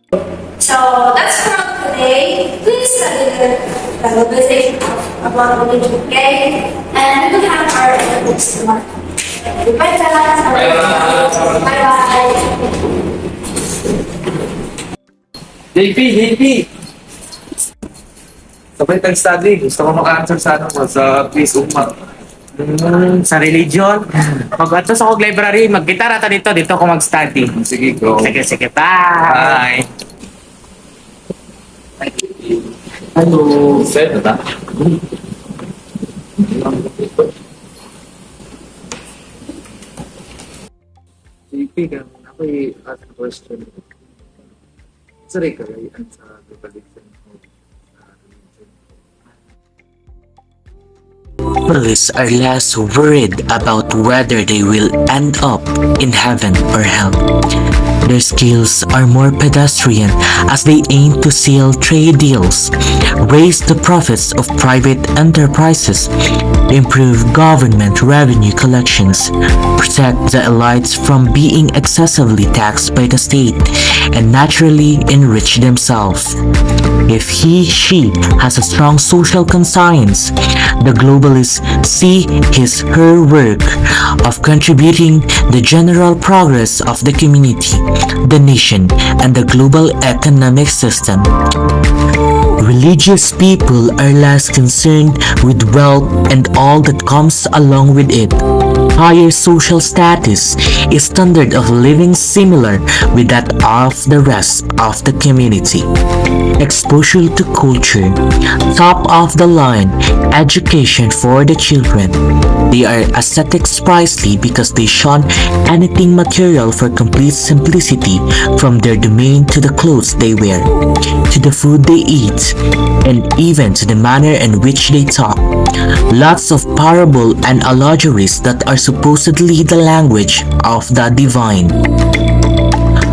So that's for all today. Please study the globalization about religion, okay? And we will have our books tomorrow. Bye guys. Bye bye. JP! Sabay tag study. Gusto ko maka-answer sa sa quiz umma. Sa religion, mag-atos ako library, mag-gitara ta dito ako mag-study. Sige, go. Sige, bye! Hello. Sir, na ta? JP, ako i-ask a question. Sorry ka, sa globalization. Globalists are less worried about whether they will end up in heaven or hell. Their skills are more pedestrian as they aim to seal trade deals, raise the profits of private enterprises, improve government revenue collections, protect the elites from being excessively taxed by the state, and naturally enrich themselves. If she has a strong social conscience, the globalists see her work of contributing the general progress of the community, the nation, and the global economic system. Religious people are less concerned with wealth and all that comes along with it. Higher social status, a standard of living similar with that of the rest of the community. Exposure to culture, top of the line, education for the children. They are ascetics precisely because they shun anything material for complete simplicity, from their domain to the clothes they wear, to the food they eat, and even to the manner in which they talk. Lots of parable and allegories that are supposedly the language of the divine.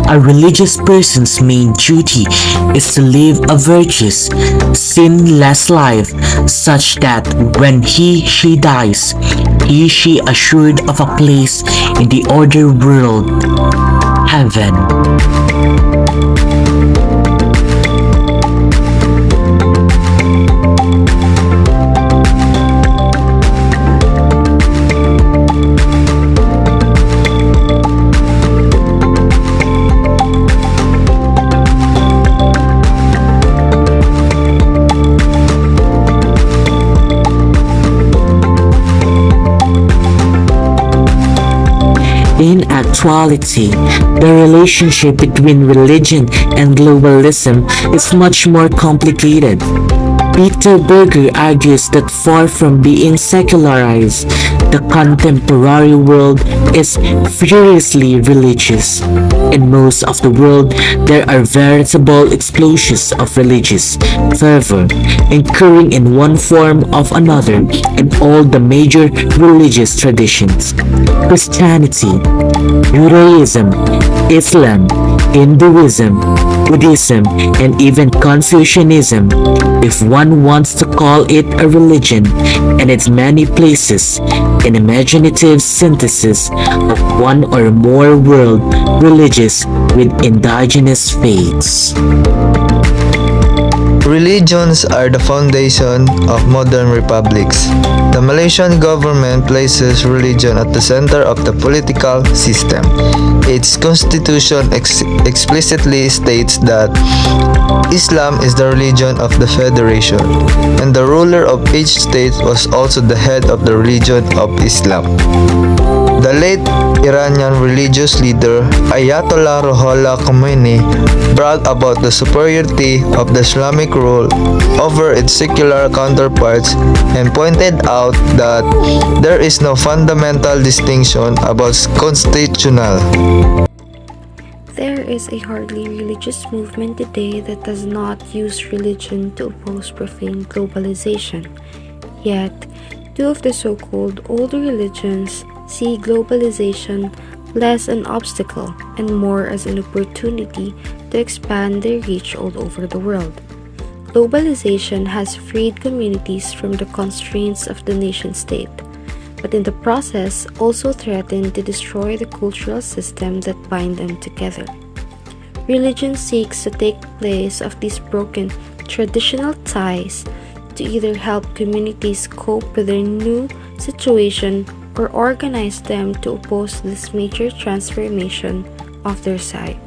A religious person's main duty is to live a virtuous, sinless life such that when she dies, she assured of a place in the other world, heaven. In actuality, the relationship between religion and globalism is much more complicated. Peter Berger argues that far from being secularized, the contemporary world is furiously religious. In most of the world, there are veritable explosions of religious fervor, occurring in one form or another in all the major religious traditions. Christianity, Judaism, Islam, Hinduism, Buddhism, and even Confucianism, if one wants to call it a religion, and its many places, an imaginative synthesis of one or more world religions with indigenous faiths. Religions are the foundation of modern republics. The Malaysian government places religion at the center of the political system. Its constitution explicitly states that Islam is the religion of the federation, and the ruler of each state was also the head of the religion of Islam. The late Iranian religious leader Ayatollah Ruhollah Khomeini bragged about the superiority of the Islamic rule over its secular counterparts and pointed out that there is no fundamental distinction about constitutional. There is a hardly religious movement today that does not use religion to oppose profane globalization. Yet, two of the so-called older religions see globalization less an obstacle and more as an opportunity to expand their reach all over the world. Globalization has freed communities from the constraints of the nation-state, but in the process also threatened to destroy the cultural system that bind them together. Religion seeks to take place of these broken traditional ties to either help communities cope with their new situation or organize them to oppose this major transformation of their site.